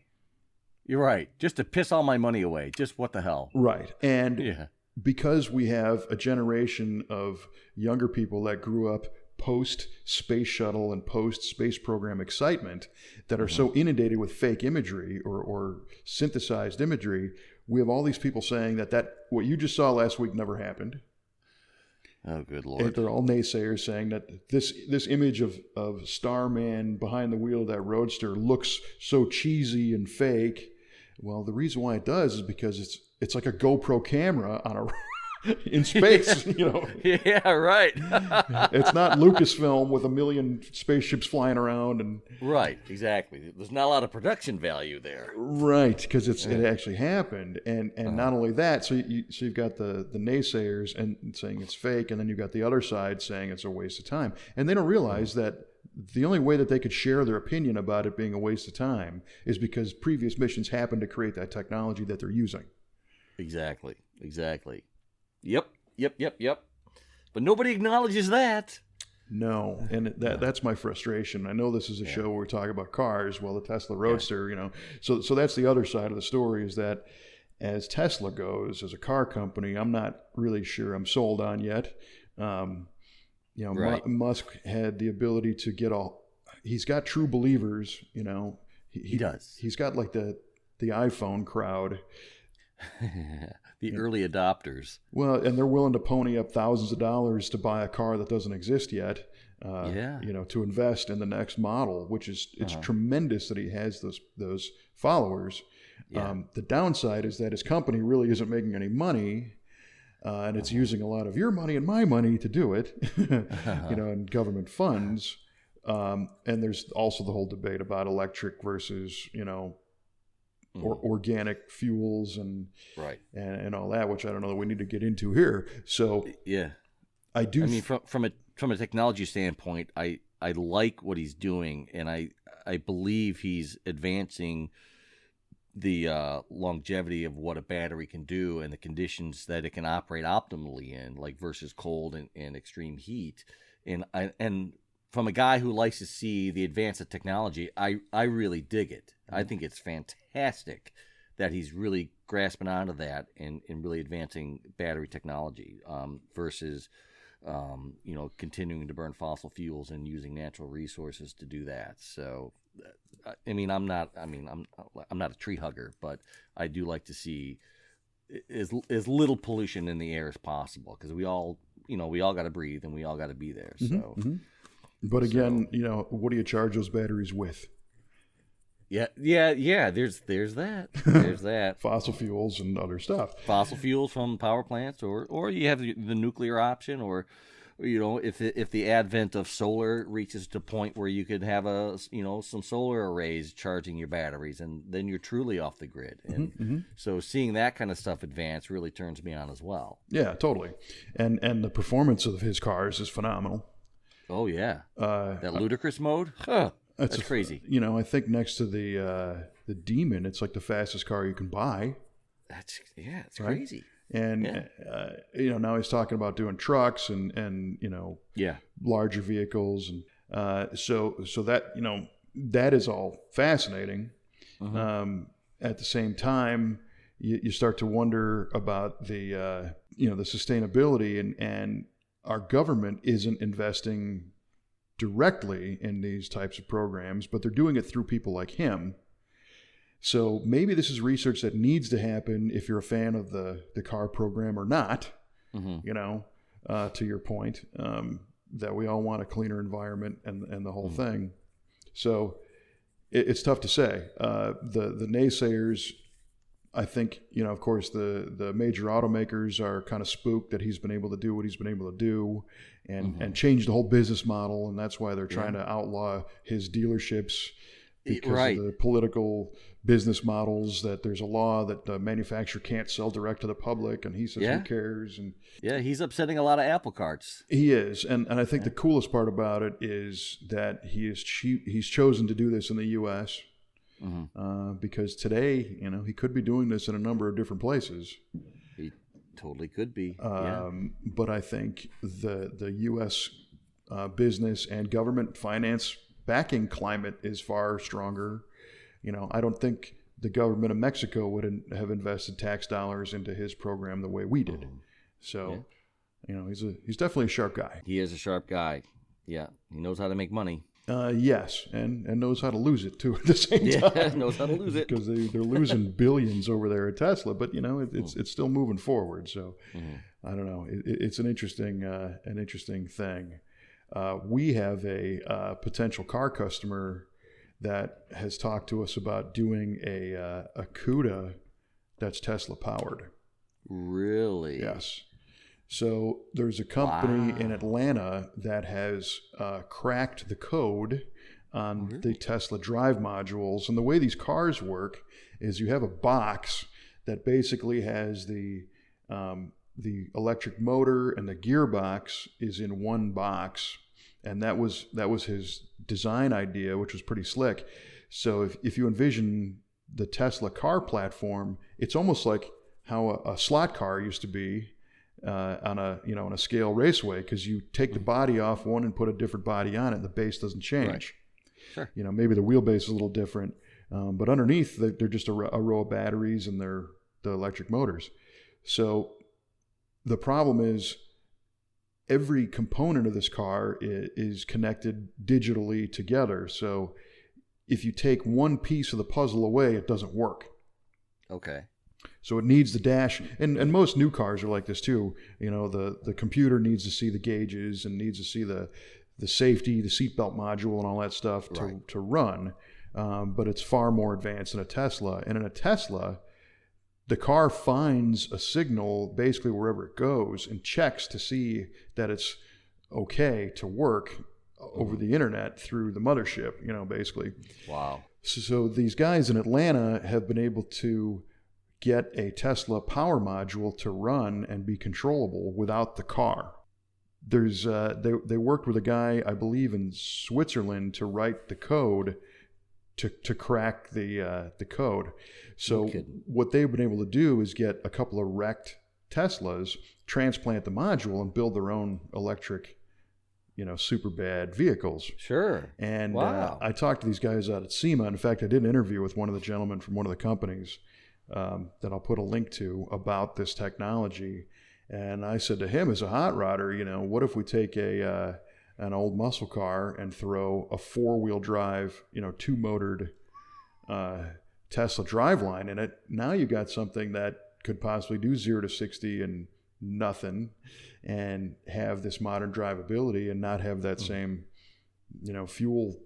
You're right. Just to piss all my money away. Just what the hell. Right. And because we have a generation of younger people that grew up post-space shuttle and post-space program excitement that are so inundated with fake imagery or synthesized imagery, we have all these people saying that what you just saw last week never happened. Oh, good Lord. And they're all naysayers saying that this image of Starman behind the wheel of that Roadster looks so cheesy and fake. Well, the reason why it does is because it's like a GoPro camera on in space, you know. Yeah, right. It's not Lucasfilm with 1 million spaceships flying around and. Right, exactly. There's not a lot of production value there. Right, because it actually happened, and not only that, so you've got the naysayers and saying it's fake, and then you've got the other side saying it's a waste of time, and they don't realize that the only way that they could share their opinion about it being a waste of time is because previous missions happened to create that technology that they're using. Exactly. Yep. But nobody acknowledges that. No, and that's my frustration. I know this is a show where we talk about cars. Well, the Tesla Roadster, you know, so that's the other side of the story is that as Tesla goes, as a car company, I'm not really sure I'm sold on yet. You know, Musk had the ability to get he's got true believers, you know. He does. He's got like the iPhone crowd. The early adopters. Well, and they're willing to pony up thousands of dollars to buy a car that doesn't exist yet. You know, to invest in the next model, which is it's tremendous that he has those followers. Yeah. The downside is that his company really isn't making any money, and it's using a lot of your money and my money to do it. You know, and government funds. And there's also the whole debate about electric versus or organic fuels and all that, which I don't know that we need to get into here. So I mean, from a technology standpoint, I like what he's doing, and I believe he's advancing the longevity of what a battery can do and the conditions that it can operate optimally in, like versus cold and extreme heat. And from a guy who likes to see the advance of technology, I really dig it. I think it's fantastic that he's really grasping onto that and really advancing battery technology versus continuing to burn fossil fuels and using natural resources to do that. So, I mean, I'm not a tree hugger, but I do like to see as little pollution in the air as possible because we all got to breathe and we all got to be there. So. Mm-hmm. But again, what do you charge those batteries with? Yeah. There's that. There's that. Fossil fuels and other stuff. Fossil fuels from power plants, or you have the nuclear option, or if the advent of solar reaches to a point where you could have some solar arrays charging your batteries, and then you're truly off the grid. And so seeing that kind of stuff advance really turns me on as well. Yeah, totally. And the performance of his cars is phenomenal. Oh yeah, that ludicrous mode. That's crazy. I think next to the Demon, it's like the fastest car you can buy. It's crazy. And now he's talking about doing trucks and larger vehicles, and so that that is all fascinating. At the same time, you start to wonder about the the sustainability and our government isn't investing directly in these types of programs, but they're doing it through people like him. So maybe this is research that needs to happen if you're a fan of the car program or not, to your point, that we all want a cleaner environment and the whole thing. So it's tough to say. The naysayers, I think, of course, the major automakers are kind of spooked that he's been able to do what he's been able to do and change the whole business model. And that's why they're trying to outlaw his dealerships because of the political business models, that there's a law that the manufacturer can't sell direct to the public. And he says, who cares? And he's upsetting a lot of apple carts. He is. And I think the coolest part about it is that he's chosen to do this in the U.S., because today, he could be doing this in a number of different places. He totally could be. But I think the U.S. Business and government finance backing climate is far stronger. I don't think the government of Mexico would have invested tax dollars into his program the way we did. So, he's definitely a sharp guy. He is a sharp guy. Yeah, he knows how to make money. Yes, and knows how to lose it too at the same time. Yeah, knows how to lose it because they're losing billions over there at Tesla, but it's still moving forward. So I don't know. It's an interesting thing. We have a potential car customer that has talked to us about doing a CUDA that's Tesla powered. Really? Yes. So there's a company in Atlanta that has cracked the code on the Tesla drive modules. And the way these cars work is you have a box that basically has the electric motor and the gearbox is in one box. And that was his design idea, which was pretty slick. So if you envision the Tesla car platform, it's almost like how a slot car used to be. On a scale raceway, because you take the body off one and put a different body on it, and the base doesn't change. Right. Sure. Maybe the wheelbase is a little different, but underneath they're just a row of batteries and they're the electric motors. So the problem is every component of this car is connected digitally together. So if you take one piece of the puzzle away, it doesn't work. Okay. So it needs the dash, and most new cars are like this too. The computer needs to see the gauges and needs to see the safety, the seatbelt module, and all that stuff to run. But it's far more advanced than a Tesla. And in a Tesla, the car finds a signal basically wherever it goes and checks to see that it's okay to work over the internet through the mothership. Basically. Wow. So these guys in Atlanta have been able to get a Tesla power module to run and be controllable without the car. There's they worked with a guy, I believe, in Switzerland to write the code to crack the code. So what they've been able to do is get a couple of wrecked Teslas, transplant the module, and build their own electric, super bad vehicles. Sure. And I talked to these guys out at SEMA. In fact, I did an interview with one of the gentlemen from one of the companies that I'll put a link to about this technology. And I said to him, as a hot rodder, what if we take an old muscle car and throw a 4-wheel drive, 2-motored Tesla driveline in it? Now you got something that could possibly do 0 to 60 in nothing and have this modern drivability and not have that same, fuel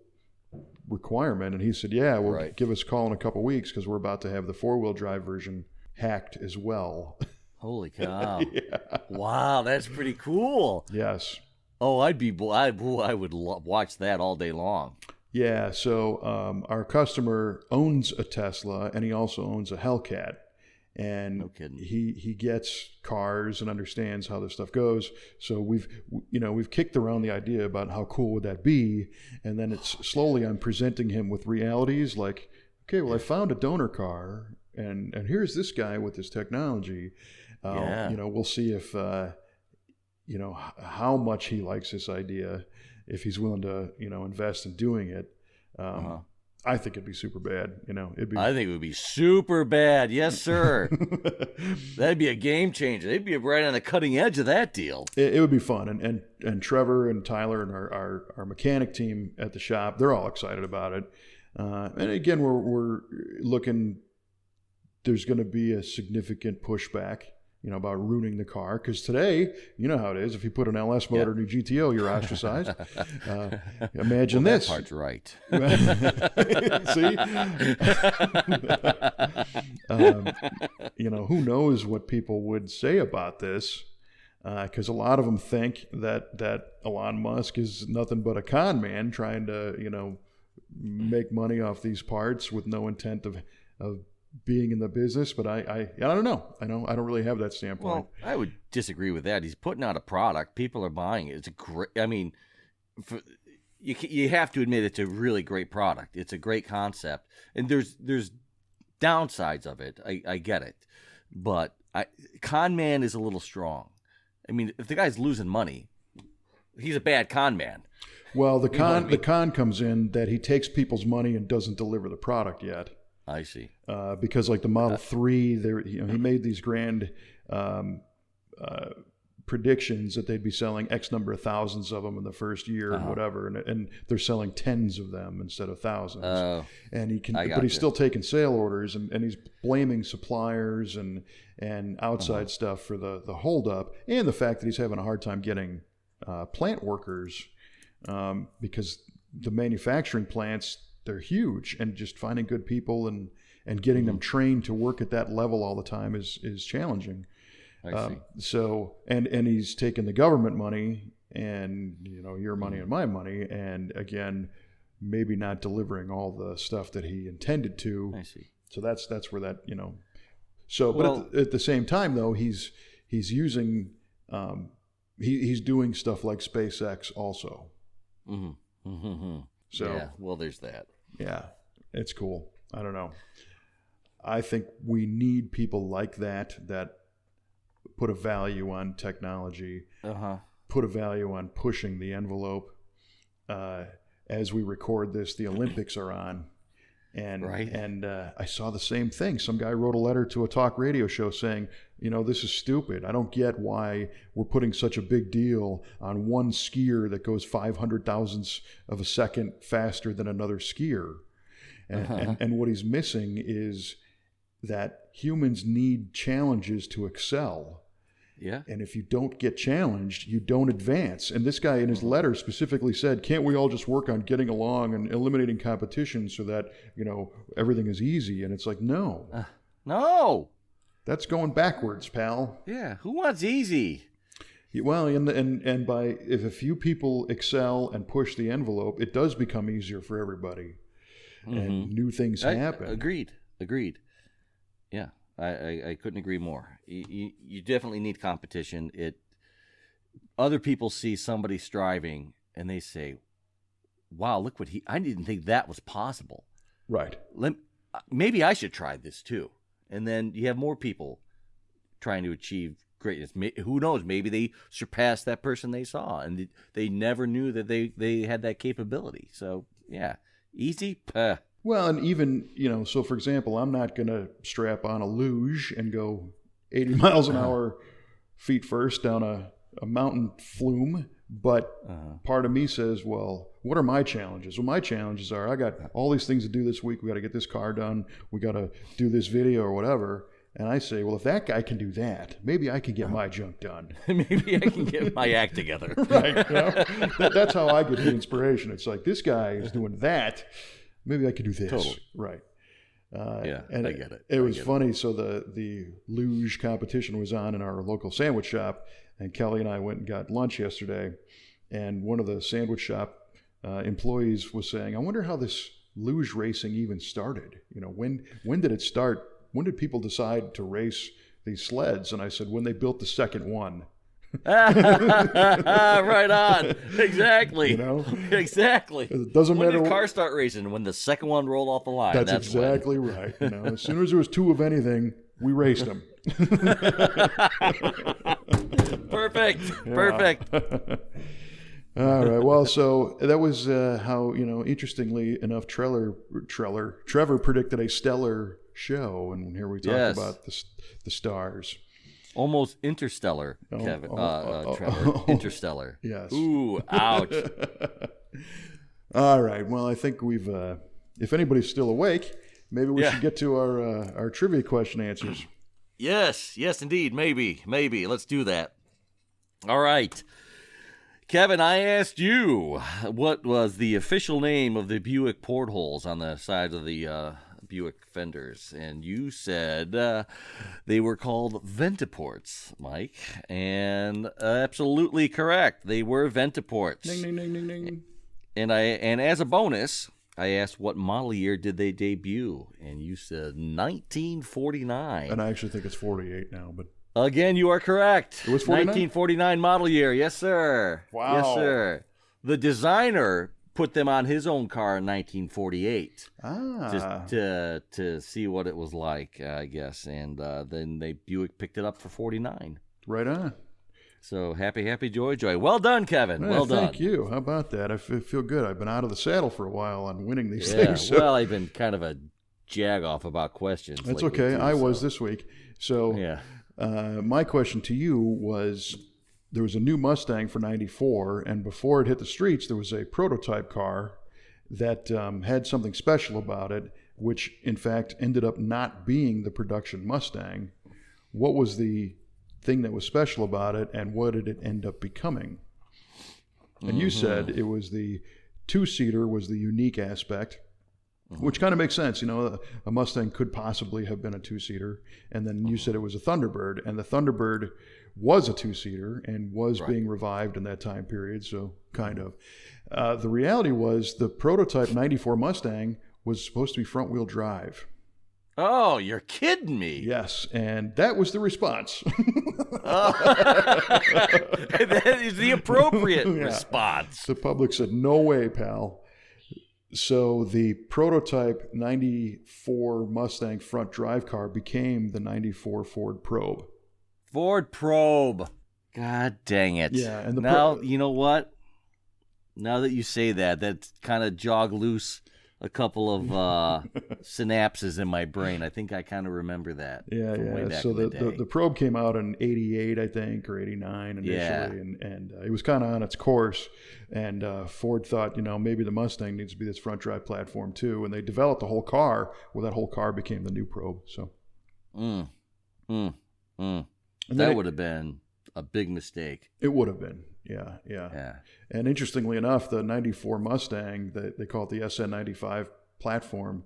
requirement. And he said, give us a call in a couple of weeks because we're about to have the 4-wheel drive version hacked as well. Holy cow. Wow, that's pretty cool. Yes. Oh, I would watch that all day long. Yeah, so our customer owns a Tesla and he also owns a Hellcat. And no kidding. He gets cars and understands how this stuff goes. So we've kicked around the idea about how cool would that be, and then it's slowly I'm presenting him with realities like, okay, well I found a donor car, and here's this guy with this technology. We'll see if how much he likes this idea, if he's willing to invest in doing it. I think it'd be super bad. It'd be. I think it would be super bad. Yes, sir. That'd be a game changer. They'd be right on the cutting edge of that deal. It would be fun, and Trevor and Tyler and our mechanic team at the shop, they're all excited about it. And again, we're looking. There's going to be a significant pushback, about ruining the car. Because today, you know how it is. If you put an LS motor in your GTO, you're ostracized. Imagine this. That part's right. See? Who knows what people would say about this? Because a lot of them think that Elon Musk is nothing but a con man trying to, make money off these parts with no intent of being in the business. But I don't know. I don't really have that standpoint. Well, I would disagree with that. He's putting out a product. People are buying it. It's a great. I mean, you have to admit it's a really great product. It's a great concept, and there's downsides of it. I get it, but con man is a little strong. I mean, if the guy's losing money, he's a bad con man. Well, the con comes in that he takes people's money and doesn't deliver the product yet. I see. Because like the Model 3, he made these grand predictions that they'd be selling X number of thousands of them in the first year or whatever, and they're selling tens of them instead of thousands. And he's still taking sale orders, and he's blaming suppliers and outside stuff for the holdup, and the fact that he's having a hard time getting plant workers because the manufacturing plants, they're huge, and just finding good people and getting them trained to work at that level all the time is challenging. I see. So and he's taking the government money and your money and my money, and again maybe not delivering all the stuff that he intended to. I see. So that's where that So, but at the same time though, he's using he's doing stuff like SpaceX also. Mm-hmm. Mm-hmm. So yeah, well, there's that. Yeah, it's cool. I don't know. I think we need people like that put a value on technology, put a value on pushing the envelope. As we record this, the Olympics are on. And I saw the same thing. Some guy wrote a letter to a talk radio show saying, this is stupid. I don't get why we're putting such a big deal on one skier that goes 500 thousandths of a second faster than another skier. And what he's missing is that humans need challenges to excel. Yeah. And if you don't get challenged, you don't advance. And this guy in his letter specifically said, can't we all just work on getting along and eliminating competition so that, everything is easy? And it's like, no. No. That's going backwards, pal. Yeah. Who wants easy? Well, and by if a few people excel and push the envelope, it does become easier for everybody. And new things happen. Agreed. Yeah. I couldn't agree more. You definitely need competition. Other people see somebody striving and they say, wow, look what I didn't think that was possible. Right. Maybe I should try this too. And then you have more people trying to achieve greatness. Who knows? Maybe they surpassed that person they saw and they never knew that they had that capability. So yeah, easy. Well, and even, so for example, I'm not going to strap on a luge and go 80 miles an hour feet first down a mountain flume. But part of me says, well, what are my challenges? Well, my challenges are I got all these things to do this week. We got to get this car done. We got to do this video or whatever. And I say, well, if that guy can do that, maybe I can get my junk done. Maybe I can get my act together. Right. That's how I get the inspiration. It's like, this guy is doing that. Maybe I could do this. Totally. Right. And I get it. It was funny. So the luge competition was on in our local sandwich shop, and Kelly and I went and got lunch yesterday, and one of the sandwich shop employees was saying, I wonder how this luge racing even started. When did it start? When did people decide to race these sleds? And I said, when they built the second one. Right on. Exactly. Exactly. It doesn't when matter. When did cars start racing? When the second one rolled off the line. That's exactly right. As soon as there was two of anything, we raced them. Perfect. All right. Well, so that was how, interestingly enough, Trevor predicted a stellar show, and here we talk about the stars. Almost interstellar, Kevin. Trevor. Interstellar. Yes. Ooh, ouch. All right. Well, I think we've. If anybody's still awake, maybe we should get to our trivia question answers. Yes, indeed. Maybe. Let's do that. All right. Kevin, I asked you what was the official name of the Buick portholes on the sides of the Buick fenders, and you said they were called ventiports, Mike, and absolutely correct. They were ventiports. Ding, ding, ding, ding, ding. And as a bonus, I asked what model year did they debut, and you said 1949. And I actually think it's 48 now, but again, you are correct. It was 49? 1949 model year. Yes, sir. Wow. Yes, sir. The designer put them on his own car in 1948. Just to see what it was like, I guess. And then Buick picked it up for 49. Right on. So happy, joy. Well done, Kevin. Well done. Thank you. How about that? I feel good. I've been out of the saddle for a while on winning these things. So. Well, I've been kind of a jag-off about questions. That's okay. I was this week. So yeah. My question to you was, there was a new Mustang for 94, and before it hit the streets, there was a prototype car that had something special about it, which in fact ended up not being the production Mustang. What was the thing that was special about it, and what did it end up becoming? And you said it was the two-seater was the unique aspect, which kind of makes sense. A Mustang could possibly have been a two-seater. And then you said it was a Thunderbird, and the Thunderbird was a two-seater and was being revived in that time period, so kind of. The reality was the prototype 94 Mustang was supposed to be front-wheel drive. Oh, you're kidding me. Yes, and that was the response. That is the appropriate response. The public said, no way, pal. So the prototype 94 Mustang front drive car became the 94 Ford Probe. Ford Probe. God dang it. Yeah. And you know what? Now that you say that kind of jogged loose a couple of synapses in my brain. I think I kind of remember that. Yeah. So the Probe came out in 88, I think, or 89 initially, and it was kind of on its course. And Ford thought, maybe the Mustang needs to be this front drive platform too. And they developed the whole car. Well, that whole car became the new Probe. So. And that would have been a big mistake. It would have been. Yeah. And interestingly enough, the 94 Mustang, they call it the SN95 platform,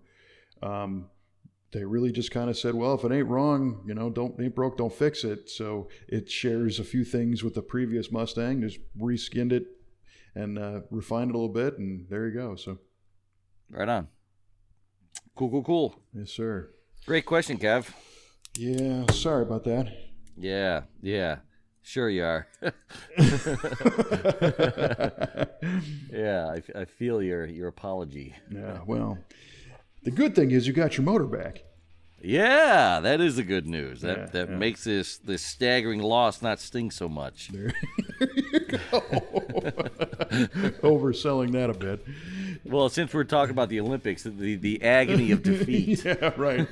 they really just kind of said, well, if it ain't wrong, ain't broke, don't fix it. So it shares a few things with the previous Mustang, just reskinned it and refined it a little bit, and there you go. So, right on. Cool. Yes, sir. Great question, Kev. Yeah, sorry about that. Yeah. Sure you are. Yeah, I feel your apology. Yeah, well, the good thing is you got your motor back. Yeah, that is the good news. That makes this staggering loss not sting so much. There you go. Overselling that a bit. Well, since we're talking about the Olympics, the agony of defeat. Yeah, right.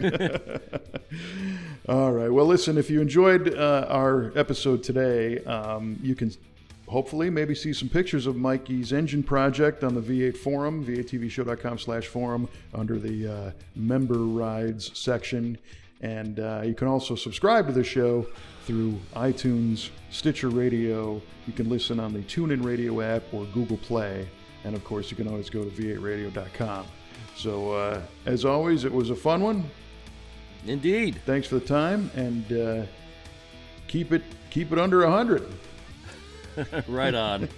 All right. Well, listen, if you enjoyed our episode today, you can hopefully maybe see some pictures of Mikey's engine project on the V8 forum, v8tvshow.com/forum, under the member rides section. And you can also subscribe to the show through iTunes, Stitcher Radio. You can listen on the TuneIn Radio app or Google Play. And, of course, you can always go to v8radio.com. So, as always, it was a fun one. Indeed. Thanks for the time, and keep it under 100. Right on.